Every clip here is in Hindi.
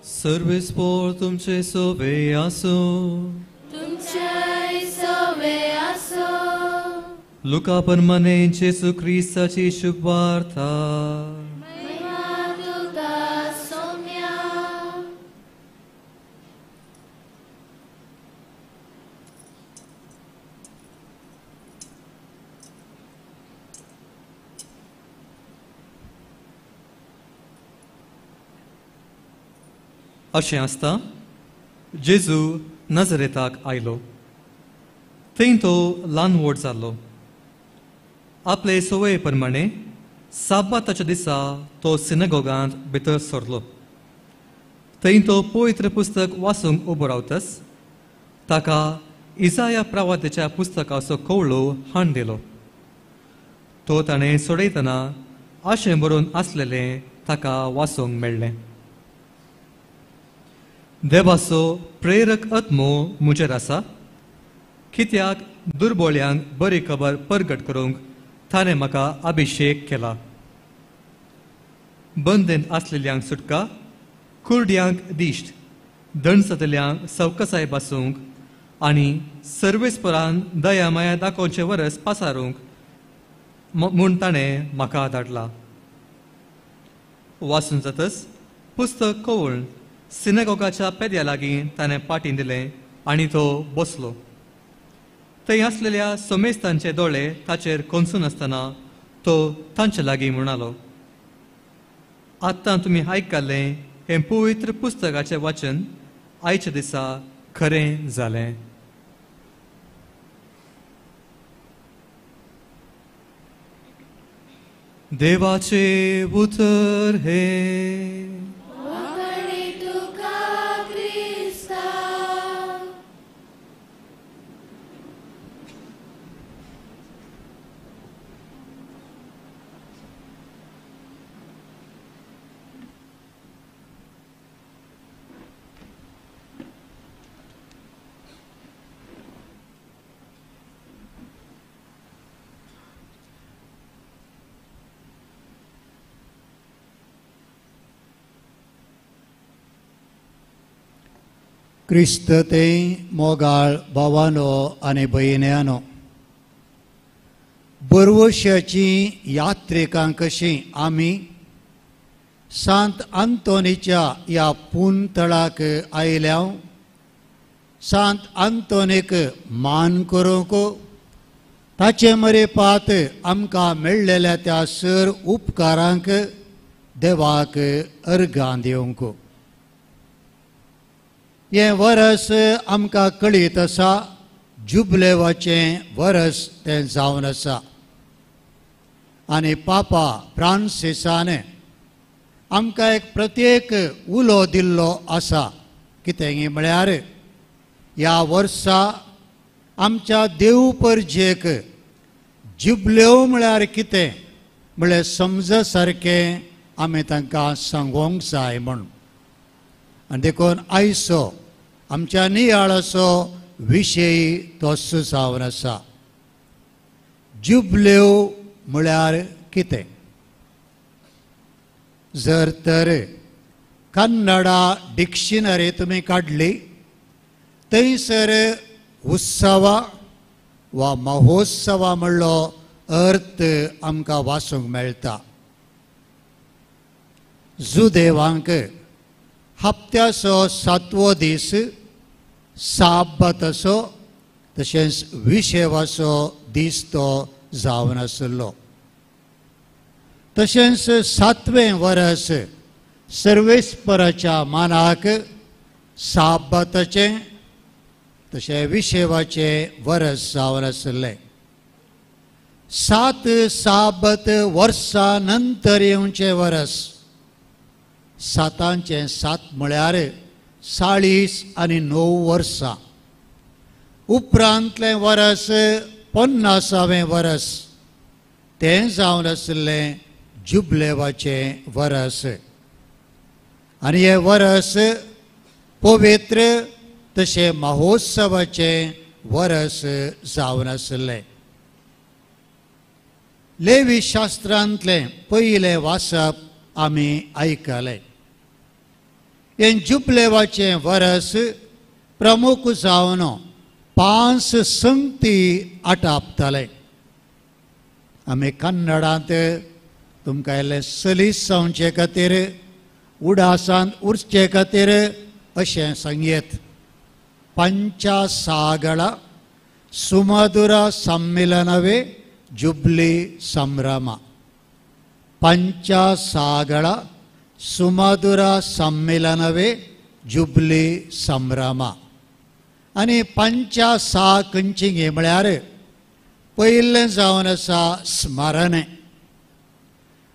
सर्वेस्पोर तुमचे सोवे आसो. तुमचे सोवे आसो. लुका परमाने जेसू ख्रिस्ताची शुभ वार्ता. महिमा तुका सौम्या. अशें आसता जेजू नजरेताक आयलो. थंय तो ल्हान व्हड जाल्लो. आपले सवये प्रमाणे साबाताच्या दिसा तो सिनेगोगांत भितर सरलो. थंय तो पवित्र पुस्तक वाचूंक उबो रावतस ताका इसाया प्रवादीच्या पुस्तकाचो कवळो हाण दिलो. तो ताणें सोडयतना अशें बरोवन आसलेलें ताका वाचूंक मेळ्ळें. देवाचो प्रेरक आत्मो म्हजेर आसा, कित्याक दुर्बळ्यांक बरी खबर परगट करूंक ताणें म्हाका अभिशेक केला. बंदेंत आसलेल्यांक सुटका, कुर्ड्यांक दिश्ट, दणसतल्यांक सवकसाय बासूंक आनी सर्वेस्परान दया माया दाखोवचे वरस पासारूंक म्हूण ताणें म्हाका धाडला. वाचून जातच पुस्तक कवळून सिनेगोगाच्या पेद्या लागीं ताणें पाटीं दिलें आनी तो बसलो. थंय आसलेल्या सोमेस्तांचे दोळे ताचेर कोंसून आसतना तो तांचे लागीं म्हणालो, आतां तुमी आयकल्लें हें पवित्र पुस्तकाचें वाचन आयच्या दिसा खरें जालें. देवाचे उतर हे. क्रिस्त ते मोगाळ भावानो आनी भयण्यांनो, बरवर्षाची यात्रेकां कशी आमी सांत आंतोनीच्या ह्या पुंतळाक आयल्या. सांत आंतोनीक मान करूंक ताचे मरेपात आमकां मेळ्ळेल्या त्या सर उपकारांक देवाक अर्गां दिवंक. हे वरस आमकां कळीत आसा जुबलेवाचें वरस तें जावन आसा. आनी पापा फ्रांसिसान आमकां एक प्रत्येक उलो दिल्लो आसा. कितें म्हळ्यार ह्या वर्सा आमच्या देवपर्जेक जुबलेव म्हळ्यार कितें म्हळ्यार समज सारकें आमी तांकां सांगोंक जाय म्हूण. आनी देखून आयचो आमच्या नियाळाचो विशय तोच जावन आसा. जुबलेव म्हळ्यार कितें? जर तर कन्नडा डिक्शनरी तुमी काडली थंयसर उत्सवा वा महोत्सवा म्हणलो अर्थ आमकां वाचूंक मेळटा. जुदेवांक हप्त्याचो 7वो दीस साबताचो तशेंच विशेवाचो दीस तो जावन आसलो. तशेंच 7वें वर्स सर्वेस्पराच्या मानाक साबताचें तशें विशेवाचें वर्स जावन आसलें. 7 साबत वर्सां नंतर येवचें वर्स. 7चे 7 म्हळ्यार 40 आनी 9 वर्सां. उपरांतलें वर्स 50वें वर्स तें जावन आसलें जुबलेवाचें वर्स. आनी हें वर्स पवित्र तशें महोत्सवाचें वर्स जावन आसलें. लेवी शास्त्रांतलें पयलें वाचप आमी आयकलें. हे जुबलेवाचें वर्स प्रमुख जावन 5 संगती आटापताले. आमी कन्नडांत तुमकां इल्लें सलीस जावचे खातीर उडासांत उरचे खातीर अशें सांगयेत. पंचसागळ सुमधुर सम्मिलनवे जुबली संभ्रम. पंचसागळ सुमधुर सम्मिलनवे जुबली संभ्रम. आनी पंचसा खंयची म्हळ्यार पयलें जावन आसा स्मरण,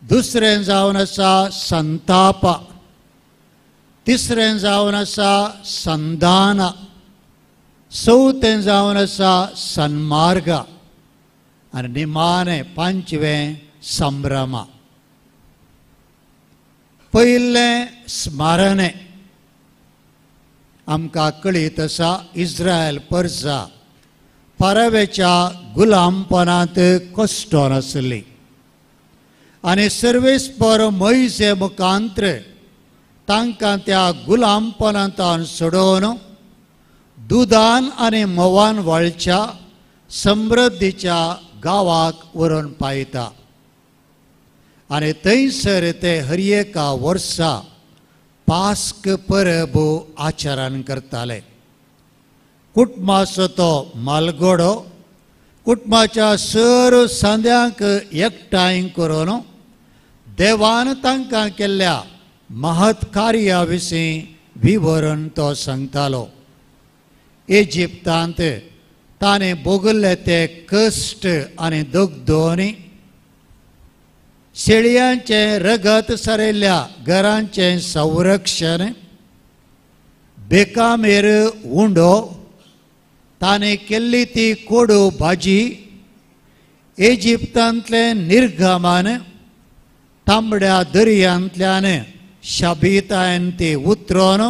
दुसरें जावन आसा संताप, तिसरें जावन आसा संधान, चवथें जावन आसा सन्मार्ग आनी निमाणें पांचवें संभ्रम. पयलें स्मरण आमकां कळीत आसा इस्रायल पर्जा परवेच्या गुलामपणांत कश्टोन आसली आनी सर्वेस्पर मोइजे मुखांत्र तांकां त्या गुलामपणांतान सोडोवन दुदान आनी मोवान वळच्या समृद्धीच्या गांवाक व्हरून पायता. आनी थंयसर ते हर एका वर्सा पास्क परब आचरण करताले. कुटुंबाचो तो मालगोडो कुटुंबाच्या सर्व सांद्यांक एकठांय करून देवान तांकां केल्ल्या महत् कार्या विशीं विवरण तो सांगतालो. इजिप्तांत ताणें भोगले ते कश्ट आनी दूख दोनी, शेळयांचें रगत सरिल्ल्या घरांचें संरक्षण, बेकामेर उंडो, ताणें केल्ली ती कोडू भाजी, इजिप्तांतलें निर्गमन, तांबड्या दर्यांतल्यान शाबितायन ती उतरोन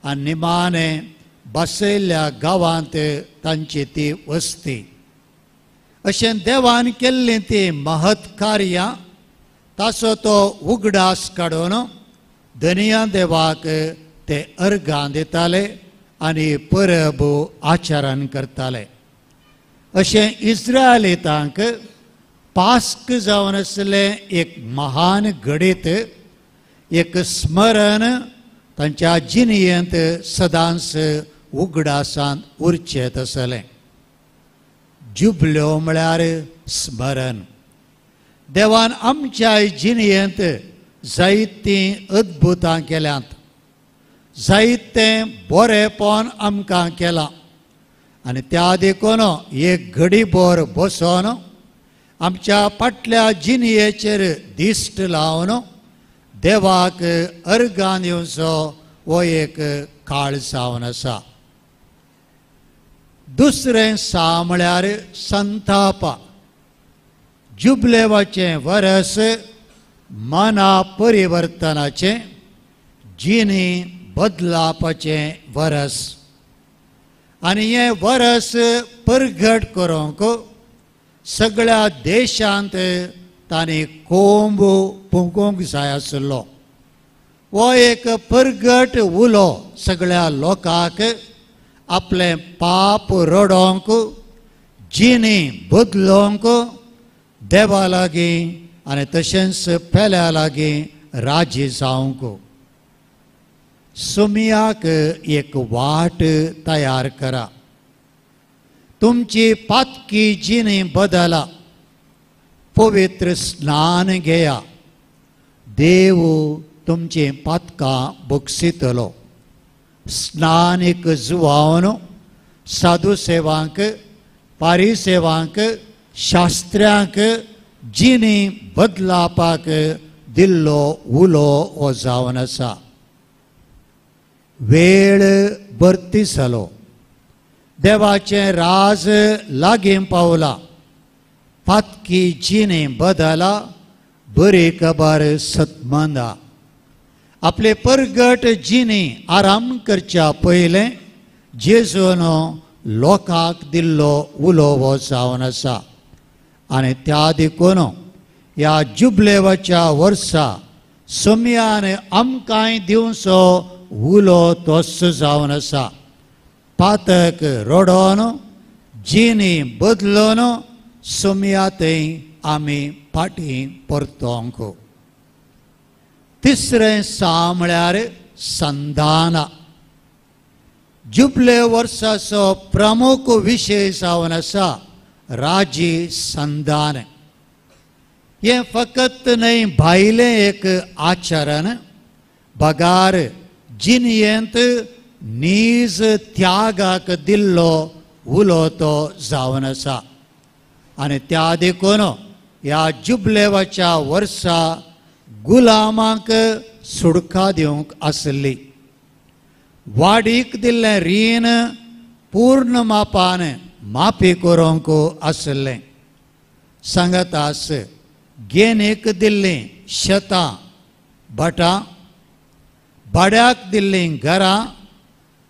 आनी निमाणें बसयल्ल्या गांवांत तांची ती वस्ती. अशें देवान केल्लीं ती महत् कार्यां ताचो तो उगडास काडून धनिया देवाक ते अर्गां दिताले आनी परब आचरण करताले. अशें इस्रायलितांक पास्क जावन आसलें एक महान घडीत, एक स्मरण तांच्या जिणयेंत सदांच उगडासांत उरचेत आसलें. जुबल्यो म्हळ्यार स्मरण. देवान आमच्या जिणयेंत जायतीं अद्भुतां केल्यांत, जायतें बरेंपण आमकां केलां आनी त्या देखून एक घडीभर बसोन आमच्या फाटल्या जिणयेचेर दिश्ट लावन देवाक अर्गां दिवचो हो एक काळ जावन आसा. दुसरें सा म्हळ्यार संताप. जुबलेवाचें वर्स मना परिवर्तनाचें, जिणी बदलापाचें वर्स. आनी हें वर्स परगट करूंक सगळ्या देशांत तांणी कोंब फुंकूंक जाय आसलो. हो एक परगट उलो सगळ्या लोकांक आपलें पाप रडोवंक, जिणी बदलोवंक देवा लागीं आनी तशेंच पेल्या लागीं राजी जावंक. सुमयाक एक वाट तयार करा. तुमची पातकी जिणी बदला. पवित्र स्नान घेया. देव तुमची पातकां बक्षितलो. स्नानीक जुवावन साधू सेवांक, पारिसेवांक, शास्त्र्यांक जिणी बदलापाक दिल्लो उलो हो जावन आसा. वेळ भरती जालो. देवाचें राज लागीं पावला. पातकी जिणी बदला. बरी खबर सतमंदा. आपले परगट जिणी आराम करच्या पयलें जेजून लोकांक दिल्लो उलो हो जावन आसा. आनी त्या देखून ह्या जुबलेवाच्या वर्सा सुमयान आमकांय दिवचो उलो तोस जावन आसा पातक रोडोन जिनी बदलोन सोम्या थंय आमी फाटी परतोंक तिसरें सा म्हळ्यार संधान जुबले वर्साचो प्रमुख विशय जावन आसा राजी संधान हे फकत न्हय भायलें एक आचरण बगार जिनयेंत नीज त्यागाक दिल्लो उलो तो जावन आसा आनी त्या देखून ह्या जुबलेवाच्या वर्सा गुलामांक सुडका दिवंक आसली वाडीक दिल्लें रीण पूर्ण मापान माफी करूंक आसलें सांगतास गेनेक दिल्लीं शेतां भटां भाड्याक दिल्लीं घरां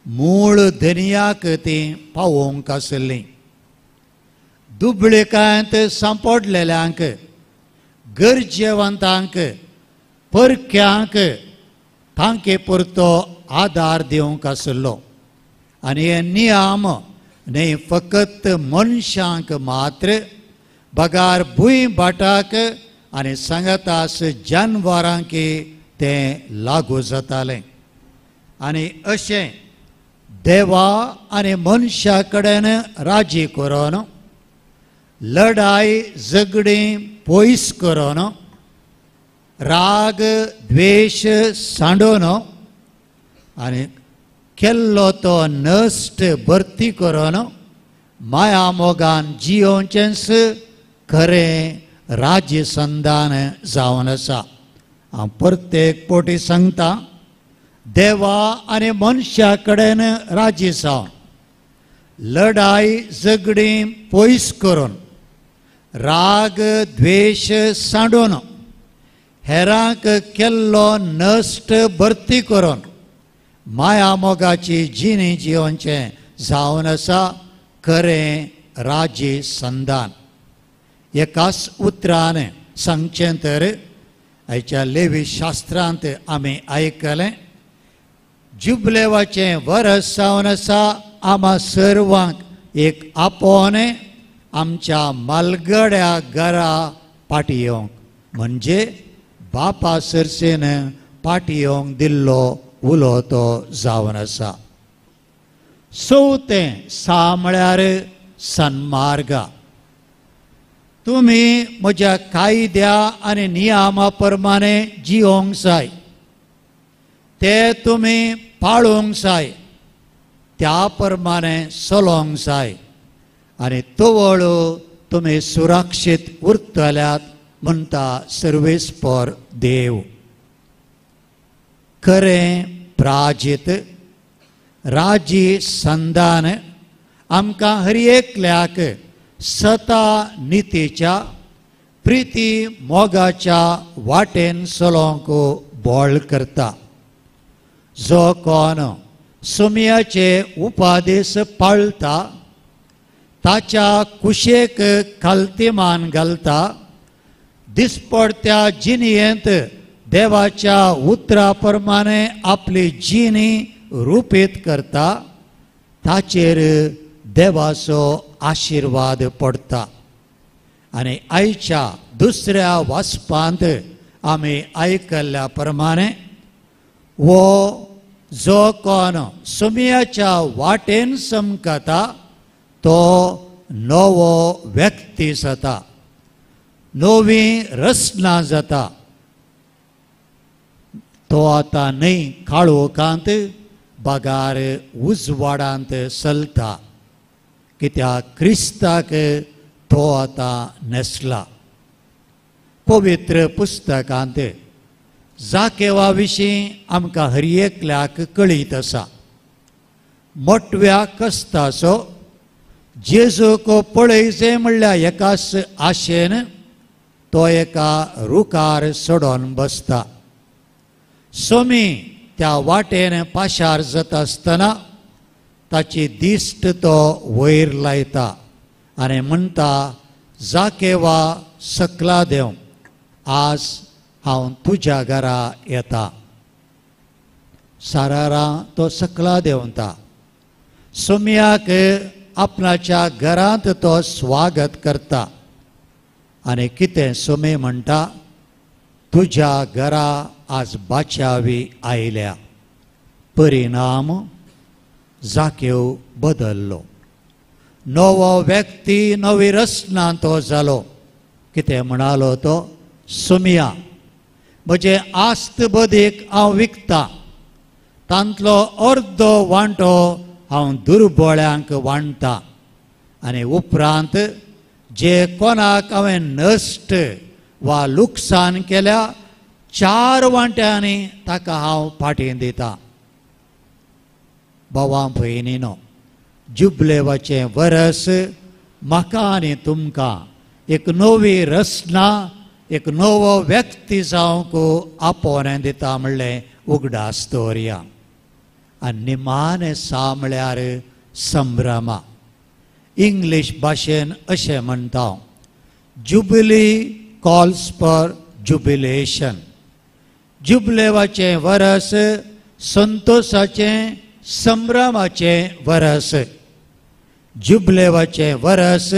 मूळ धनियाक तीं पावोवंक आसलीं दुबळेकांत सांपडलेल्यांक गरजेवंतांक परक्यांक तांचे परतो आदार दिवंक आसलो आनी हे नियम न्हय फकत मनशांक मात्र बगार भुंय भाटाक आनी सांगतास जानवरांक ते लागू जातालें आनी अशें देवा आनी मनशा कडेन राजी करून लढाई झगडी पयस करून राग द्वेष सांडून आनी केल्लो तो नश्ट भरती करून माया मोगान जियोवचेंच खरें राज्य संधान जावन आसा हांव प्रत्येक पोटी सांगता देवा आनी मनशा कडेन राजी जावन लढाई झगडी पयस करून राग द्वेष सांडून हेरांक केल्लो नश्ट भरती करून माया मोगाची जिणी जियोवचें जावन आसा खरें राज्य संधान एकाच उतरान सांगचें तर आयच्या लेवी शास्त्रांत आमी आयकलें जुबलेवाचें वर्स जावन आसा आम्हा सर्वांक एक आपोवणें आमच्या मालगड्या घरा फाटी येवंक म्हणजे बापा सरसेन फाटी येवंक दिल्लो उलो तो जावन आसा चवथें सा म्हळ्यार सन्मार्ग तुमी म्हज्या कायद्या आनी नियमा प्रमाणे जियोंक जाय ते तुमी पाळूंक जाय त्या प्रमाणे चलोंक जाय आनी तवळ तुमी सुरक्षीत उरतल्यात म्हणटा सर्वेस्पर देव खरें प्राजीत राजी संधान आमकां हर एकल्याक सता नितीच्या प्रिती मोगाच्या वाटेन चलोंक बोळ करता जो कोण सुमयाचे उपादेश पाळटा ताच्या कुशेक खालतीमान घालता दिसपडत्या जिणयेंत देवाच्या उतरा प्रमाणे आपली जिणी रुपीत करता ताचेर देवाचो आशिर्वाद पडटा आनी आयच्या दुसऱ्या वाचपांत आमी आयकल्ल्या प्रमाणे वो जो कोण सुमयाच्या वाटेन समकता तो नवो व्यक्ती जाता नवी रचना जाता तो आतां न्हय काळोखांत बगार उजवाडांत चलता कित्याक क्रिस्ताक तो आतां नेसला पवित्र पुस्तकांत जाकेवा विशीं आमकां हर एकल्याक कळीत आसा मोटव्या कस्ताचो जेजूक पळयचे म्हणल्यार एकाच आशेन तो एका रुखार चडोन बसता सोमी त्या वाटेन पाशार जाता आसतना ताची दिश्ट तो वयर लायता आनी म्हणटा जाकेवा सकला देव आज हांव तुज्या घरा येता सारारां तो सकला देंवता. सुमयाक आपणाच्या घरांत तो स्वागत करता. आनी कितें सुमे म्हणटा, तुज्या घरा आज बाच्यावी आयल्या. परिणाम जाकेव बदल्लो. नवो व्यक्ती नवी रचना तो जालो. कितें म्हणालो तो, सुमया म्हजे आस्त बदीक हांव विकता, तांतलो अर्दो वांटो हांव दुर्बळ्यांक वांटता. आनी उपरांत जे कोणाक हांवें नश्ट वा लुकसाण केल्या 4 वांट्यांनी ताका हांव फाटीं दिता. भावां भयणीनो, जुबलेवाचें वरस म्हाका आनी तुमकां एक नवी रचना, एक नवो व्यक्ती जावंक आपोवणें दिता म्हणलें उगडास दवरया. आनी निमाणे सांबळ्यार संभ्रमा. इंग्लीश भाशेन अशें म्हणटा, जुबिली कॉल्स फॉर जुबिलेशन. जुबलेवाचें वरस संतोषाचें, संभ्रमाचें वरस. जुबलेवाचें वरस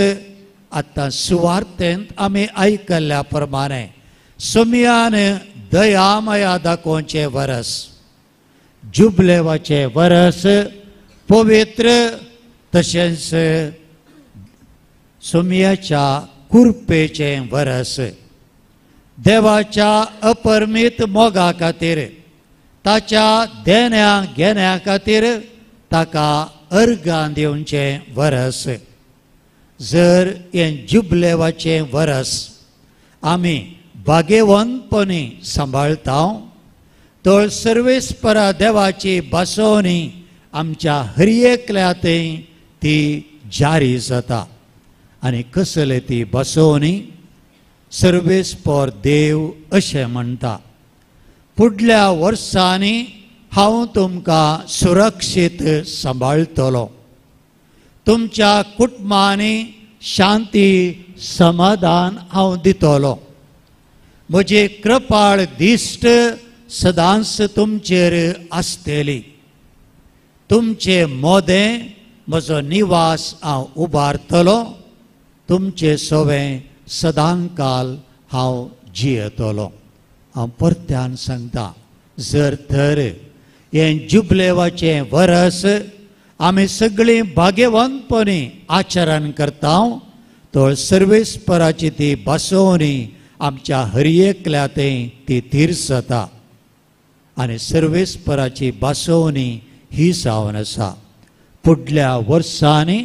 आतां सुवार्तेंत आमी आयकल्ल्या प्रमाणे सुमयान दयामया दाखोवचें वरस. जुबलेवाचें वरस पवित्र, तशेंच सुमयाच्या कुरपेचें वरस. देवाच्या अपरमीत मोगा खातीर, ताच्या देण्या घेण्या खातीर ताका अर्गां दिवचें वरस. जर हें जुबलेवाचें वरस आमी भाग्यवंतपणी सांबाळटा, तर सर्वेस्परा देवाची बसोवणी आमच्या हर एकल्यातय ती जारी जाता. आनी कसले ती बसोवणी, सर्वेस्पर देव अशें म्हणटा, फुडल्या वर्सांनी हांव तुमकां सुरक्षीत सांबाळटलो. तुमच्या कुटुंबांनी शांती समाधान हांव दितलो. म्हजी कृपाळ दिश्ट सदांच तुमचेर आसतली. तुमचे मोदें म्हजो निवास हांव उबारतलो. तुमचे सोवें सदांकाल हांव जियेतलो. हांव परत्यान सांगता, जर तर हें जुबलेवाचें वरस आमी सगळीं भाग्यवंतपणी आचरण करता, तर सर्वेस्पराची ती बसोवणी आमच्या हर एकल्यातय ती तिरसता. आनी सर्वेस्पराची बसोवणी ही जावन आसा, फुडल्या वर्सांनी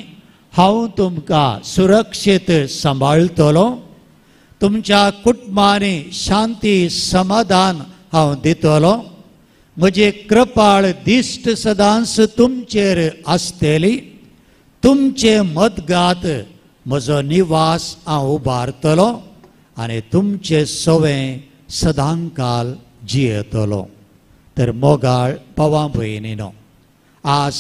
हांव तुमकां सुरक्षीत सांबाळटलो. तुमच्या कुटुंबांनी शांती समाधान हांव दितलो. म्हजी कृपाळ दिश्ट सदांच तुमचेर आसतली. तुमचे मदगात म्हजो निवास हांव उबारतलो आनी तुमचे सोवें सदांकाल जियेतलो. तर मोगाळ भावां भयणीनो, आज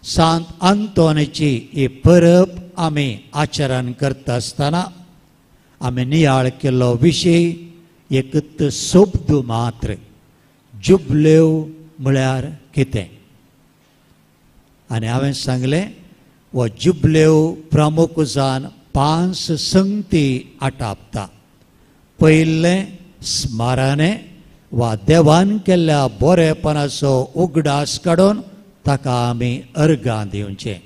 सांत आंतोनीची ही परब आमी आचरण करता आसतना आमी नियाळ केल्लो विशय एकच शब्द मात्र, जुबलेव म्हळ्यार कितें. आनी हांवें सांगलें, वो जुबलेव प्रामुख्यान 5 संगती आटापता. पयलें स्मरणें वा देवान केल्ल्या बरेपणाचो उगडास काडून ताका आमी अर्गां दिवचें.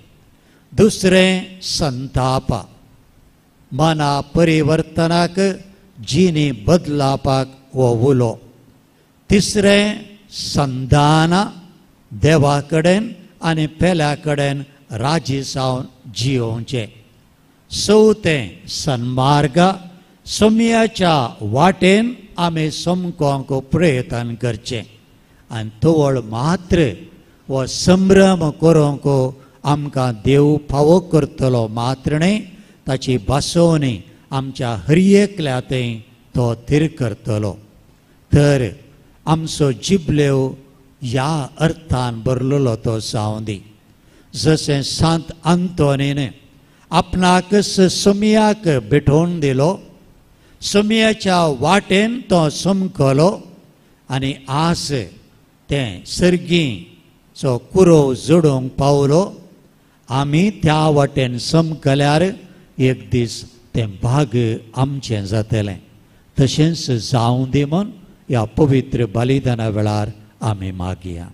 दुसरें संताप, मना परिवर्तनाक जिणी बदलावपाक हो उलो. तिसरें संधान, देवा कडेन आनी पेल्या कडेन राजी जावन जियोवचें. चवथें सन्मार्ग, सुमयाच्या वाटेन आमी समकोंक प्रयत्न करचें. आनी तवळ मात्र हो संभ्रम करूंक आमकां देव फावो करतलो मात्र न्ही, ताची बसोवणी आमच्या हर एकल्यातय तो तिर करतलो. तर आमचो जुबलेव ह्या अर्थान भरलेलो तो जावं दी. जशें सांत आंतोनीन आपणाकच सुमयाक भेटोवन दिलो, सुमयाच्या वाटेन तो समकलो आनी आज तें सर्गीचो कुरो जोडूंक पावलो, आमी त्या वाटेन समकल्यार एक दीस तें भाग आमचें जातलें. तशेंच जावं दी म्हूण ह्या पवित्र बलिदाना वेळार आमी मागया.